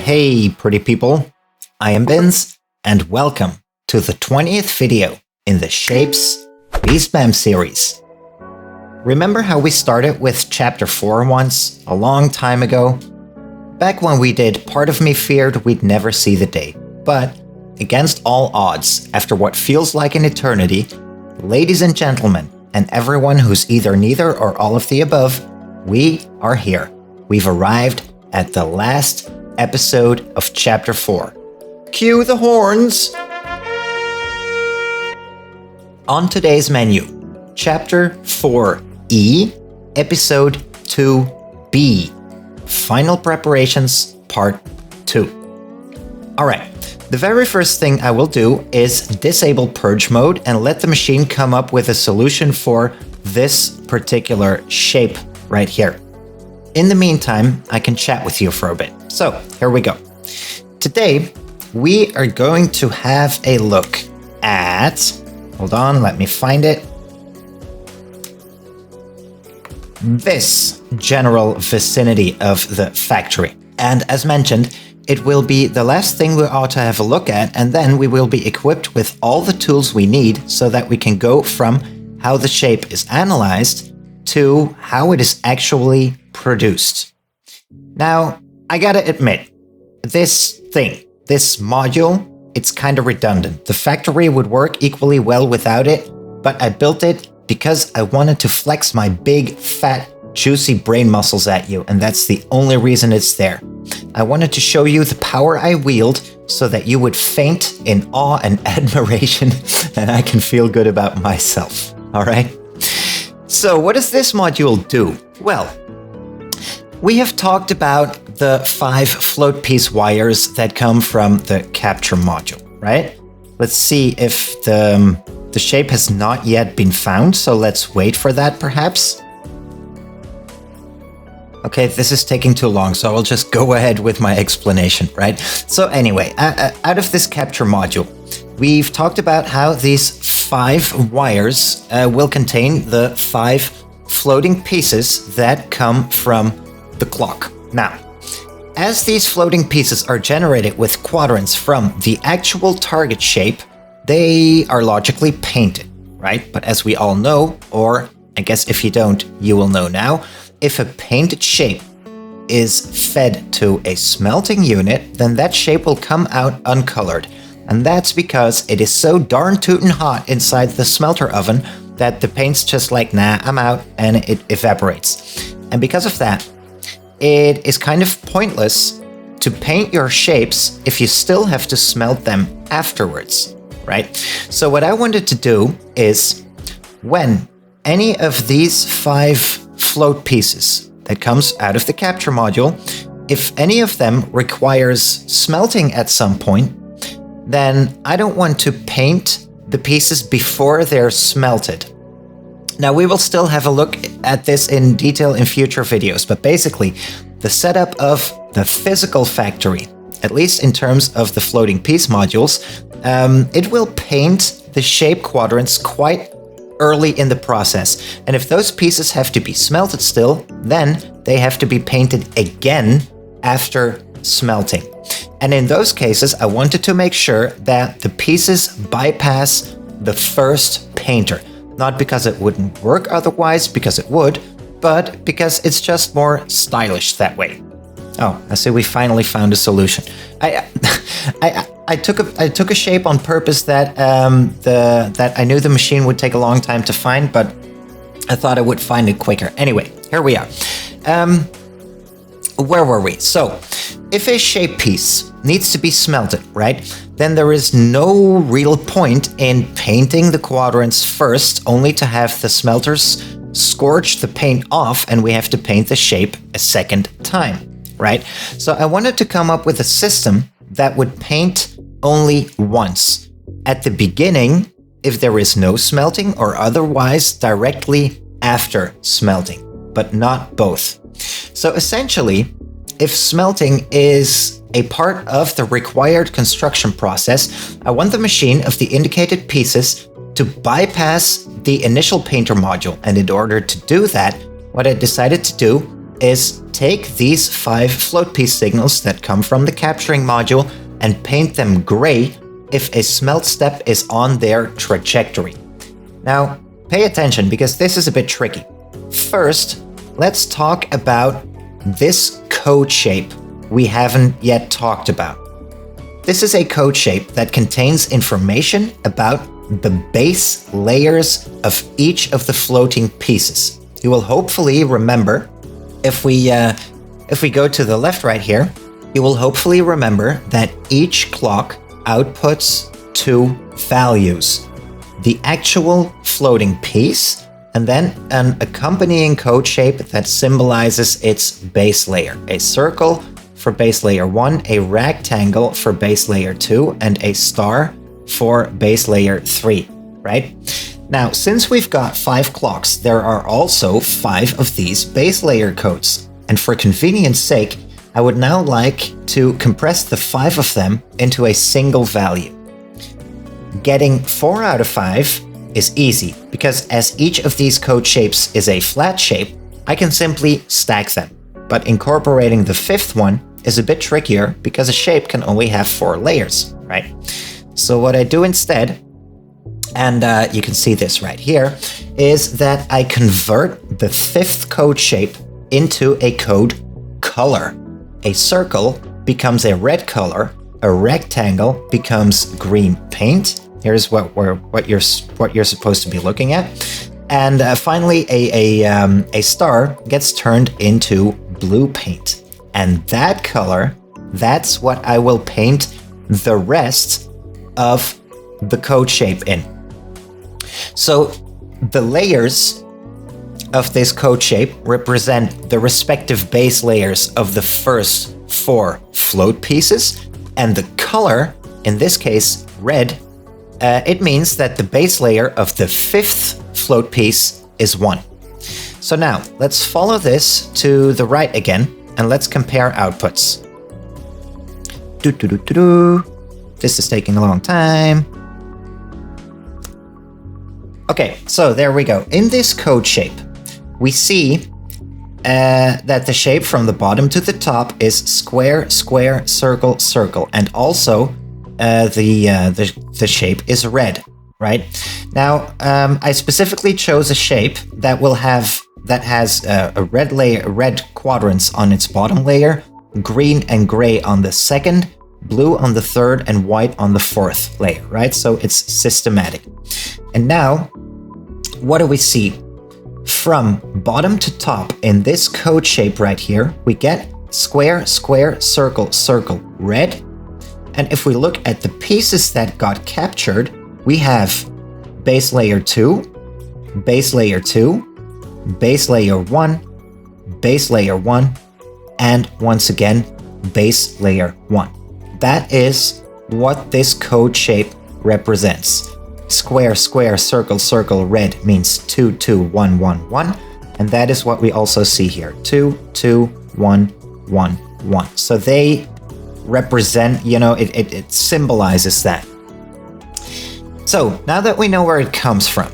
Hey pretty people, I am Vince and welcome to the 20th video in the Shapez BEASTMAM series. Remember how we started with chapter 4 once, a long time ago? Back when we did, part of me feared we'd never see the day. But, against all odds, after what feels like an eternity, ladies and gentlemen, and everyone who's either neither or all of the above, we are here. We've arrived at the last episode of chapter 4. Cue the horns! On today's menu, chapter 4E, episode 2B, final preparations, part 2. Alright, the very first thing I will do is disable purge mode and let the machine come up with a solution for this particular shape right here. In the meantime, I can chat with you for a bit. So, here we go. Today, we are going to have a look at... Hold on, let me find it. This general vicinity of the factory. And as mentioned, it will be the last thing we ought to have a look at, and then we will be equipped with all the tools we need so that we can go from how the shape is analyzed to how it is actually produced. Now, I gotta admit, this module, it's kind of redundant. The factory would work equally well without it, but I built it because I wanted to flex my big, fat, juicy brain muscles at you, and that's the only reason it's there. I wanted to show you the power I wield so that you would faint in awe and admiration, and I can feel good about myself, alright? So what does this module do? Well, we have talked about the 5 float piece wires that come from the capture module, right? Let's see if the shape has not yet been found, so let's wait for that perhaps. Okay, this is taking too long, so I'll just go ahead with my explanation, right? So anyway, out of this capture module, we've talked about how these 5 wires will contain the 5 floating pieces that come from the clock. Now, as these floating pieces are generated with quadrants from the actual target shape, they are logically painted, right? But as we all know, or I guess if you don't, you will know now, if a painted shape is fed to a smelting unit, then that shape will come out uncolored. And that's because it is so darn tootin' hot inside the smelter oven that the paint's just like, nah, I'm out, and it evaporates. And because of that, it is kind of pointless to paint your shapes if you still have to smelt them afterwards, right? So what I wanted to do is, when any of these 5 float pieces that comes out of the capture module, if any of them requires smelting at some point, then I don't want to paint the pieces before they're smelted. Now, we will still have a look at this in detail in future videos, but basically, the setup of the physical factory, at least in terms of the floating piece modules, it will paint the shape quadrants quite early in the process. And if those pieces have to be smelted still, then they have to be painted again after smelting. And in those cases, I wanted to make sure that the pieces bypass the first painter. Not because it wouldn't work otherwise, because it would, but because it's just more stylish that way. Oh, I see we finally found a solution. I took a shape on purpose that that I knew the machine would take a long time to find, but I thought I would find it quicker. Anyway, here we are. Where were we? So, if a shape piece needs to be smelted, right, then there is no real point in painting the quadrants first, only to have the smelters scorch the paint off and we have to paint the shape a second time, right? So I wanted to come up with a system that would paint only once. At the beginning, if there is no smelting, or otherwise directly after smelting, but not both. So essentially, if smelting is a part of the required construction process, I want the machine of the indicated pieces to bypass the initial painter module. And in order to do that, what I decided to do is take these 5 float piece signals that come from the capturing module and paint them gray if a smelt step is on their trajectory. Now, pay attention because this is a bit tricky. First, let's talk about this code shape we haven't yet talked about. This is a code shape that contains information about the base layers of each of the floating pieces. You will hopefully remember, if we go to the left right here, you will hopefully remember that each clock outputs 2 values. The actual floating piece, and then an accompanying code shape that symbolizes its base layer. A circle for base layer 1, a rectangle for base layer 2, and a star for base layer 3, right? Now, since we've got 5 clocks, there are also 5 of these base layer codes. And for convenience sake, I would now like to compress the 5 of them into a single value. Getting 4 out of 5 is easy, because as each of these code shapes is a flat shape, I can simply stack them. But incorporating the 5th one is a bit trickier, because a shape can only have 4 layers, right? So what I do instead, and you can see this right here, is that I convert the 5th code shape into a code color. A circle becomes a red color, a rectangle becomes green paint. Here's what you're supposed to be looking at, and finally a star gets turned into blue paint. And that color, that's what I will paint the rest of the code shape in. So the layers of this code shape represent the respective base layers of the first 4 float pieces, and the color, in this case red, it means that the base layer of the 5th float piece is 1. So now let's follow this to the right again, and let's compare outputs. This is taking a long time. Okay, so there we go. In this code shape, we see that the shape from the bottom to the top is square, square, circle, circle, and also the shape is red, right? Now, I specifically chose a shape that has a red layer, red quadrants on its bottom layer, green and gray on the second, blue on the third, and white on the 4th layer, right? So it's systematic. And now, what do we see? From bottom to top in this code shape right here, we get square, square, circle, circle, red. And if we look at the pieces that got captured, we have base layer 2, base layer 2, base layer 1, base layer 1, and once again, base layer 1. That is what this code shape represents. Square, square, circle, circle, red means 2, 2, 1, 1, 1. And that is what we also see here. 2, 2, 1, 1, 1. So they represent, it symbolizes that. So now that we know where it comes from,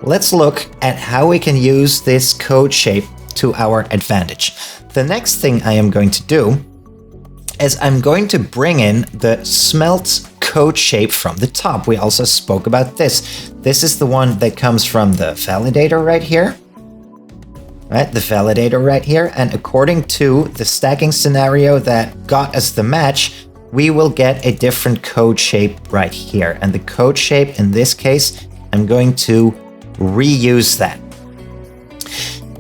let's look at how we can use this code shape to our advantage. The next thing I am going to do is I'm going to bring in the smelt code shape from the top. We also spoke about this. This is the one that comes from the validator right here. Right, the validator right here. And according to the stacking scenario that got us the match, we will get a different code shape right here. And the code shape in this case, I'm going to reuse that.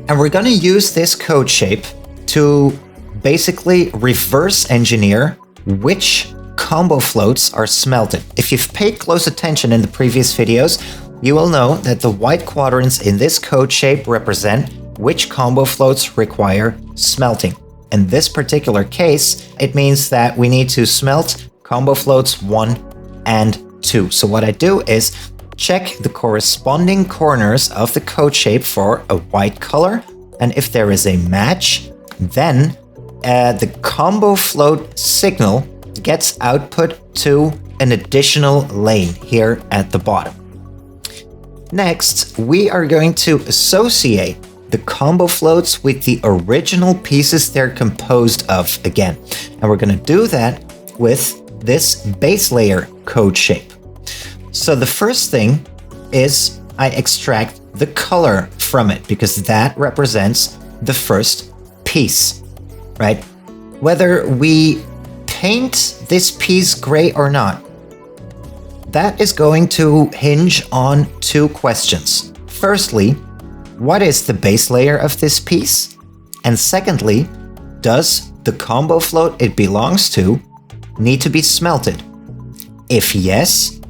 And we're going to use this code shape to basically reverse engineer which combo floats are smelted. If you've paid close attention in the previous videos, you will know that the white quadrants in this code shape represent which combo floats require smelting. In this particular case, it means that we need to smelt combo floats 1 and 2. So what I do is check the corresponding corners of the code shape for a white color, and if there is a match, then the combo float signal gets output to an additional lane here at the bottom. Next, we are going to associate the combo floats with the original pieces they're composed of again. And we're going to do that with this base layer code shape. So the first thing is I extract the color from it because that represents the first piece, right? Whether we paint this piece gray or not, that is going to hinge on two questions. Firstly, what is the base layer of this piece? And secondly, does the combo float it belongs to need to be smelted? If yes,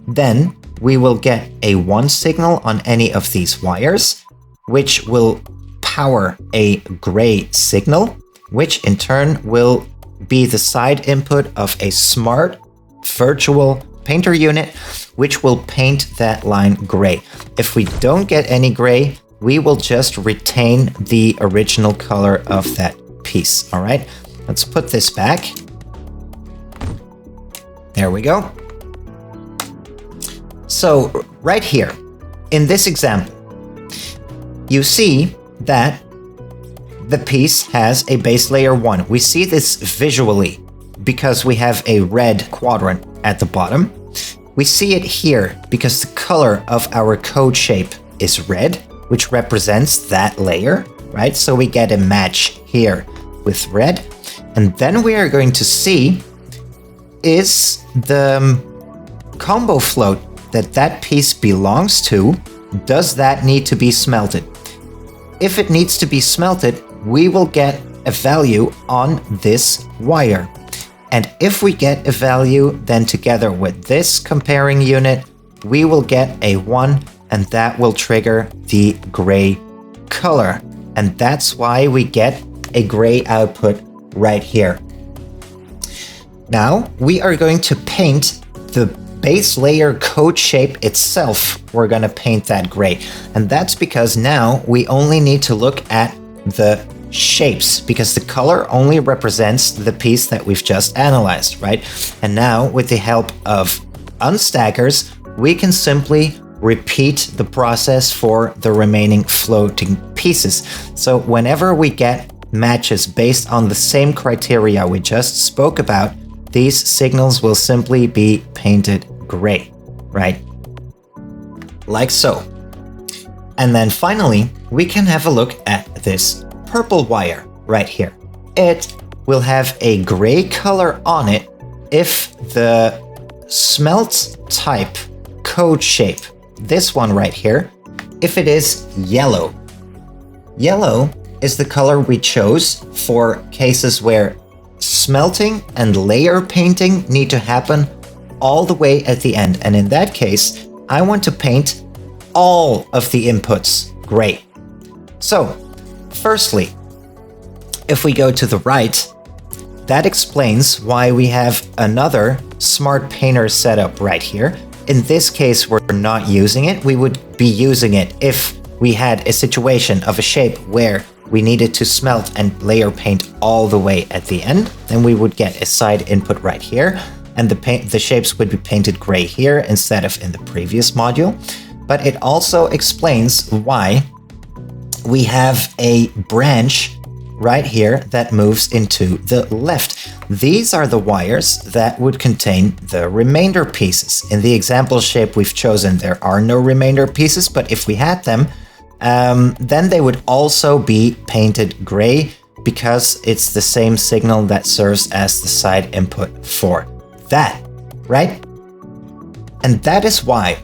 then we will get a 1 signal on any of these wires, which will power a gray signal, which in turn will be the side input of a smart virtual painter unit, which will paint that line gray. If we don't get any gray, we will just retain the original color of that piece. All right, let's put this back. There we go. So right here, in this example, you see that the piece has a base layer 1. We see this visually because we have a red quadrant at the bottom. We see it here because the color of our code shape is red, which represents that layer, right? So we get a match here with red. And then we are going to see is the combo float that piece belongs to, does that need to be smelted? If it needs to be smelted, we will get a value on this wire. And if we get a value, then together with this comparing unit, we will get a 1, and that will trigger the gray color. And that's why we get a gray output right here. Now we are going to paint the base layer code shape itself. We're going to paint that gray. And that's because now we only need to look at the shapes, because the color only represents the piece that we've just analyzed, right? And now with the help of unstackers, we can simply repeat the process for the remaining floating pieces. So whenever we get matches based on the same criteria we just spoke about, these signals will simply be painted gray, right? Like so. And then finally, we can have a look at this purple wire right here. It will have a gray color on it if the smelt type code shape, this one right here, if it is yellow. Yellow is the color we chose for cases where smelting and layer painting need to happen all the way at the end. And in that case, I want to paint all of the inputs gray. So, firstly, if we go to the right, that explains why we have another smart painter setup right here. In this case, we're not using it. We would be using it if we had a situation of a shape where we needed to smelt and layer paint all the way at the end. Then we would get a side input right here, and the shapes would be painted gray here instead of in the previous module. But it also explains why we have a branch right here that moves into the left. These are the wires that would contain the remainder pieces. In the example shape we've chosen, there are no remainder pieces, but if we had them, then they would also be painted gray because it's the same signal that serves as the side input for that, right? And that is why,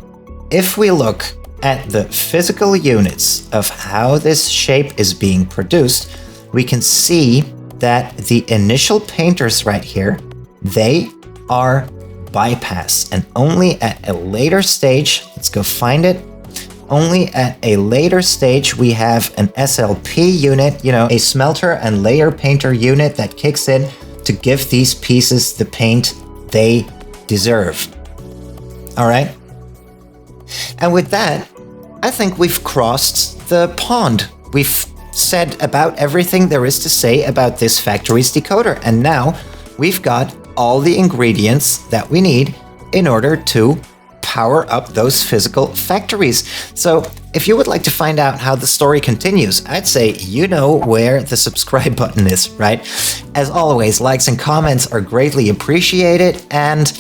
if we look at the physical units of how this shape is being produced, we can see that the initial painters right here, they are bypassed, and only at a later stage, let's go find it, only at a later stage we have an SLP unit, a smelter and layer painter unit that kicks in to give these pieces the paint they deserve. All right? And with that, I think we've crossed the pond. We've said about everything there is to say about this factory's decoder, and now we've got all the ingredients that we need in order to power up those physical factories. So if you would like to find out how the story continues, I'd say you know where the subscribe button is, right? As always, likes and comments are greatly appreciated, and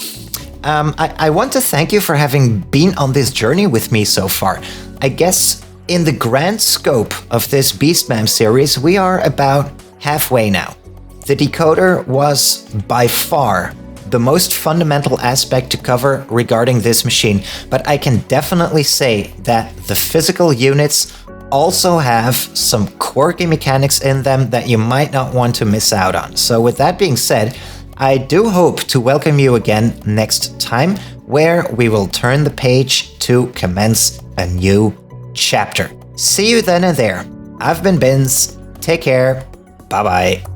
I want to thank you for having been on this journey with me so far. I guess in the grand scope of this BEASTMAM series, we are about halfway now. The decoder was by far the most fundamental aspect to cover regarding this machine, but I can definitely say that the physical units also have some quirky mechanics in them that you might not want to miss out on. So with that being said, I do hope to welcome you again next time, where we will turn the page to commence a new chapter. See you then and there. I've been Bins. Take care. Bye-bye.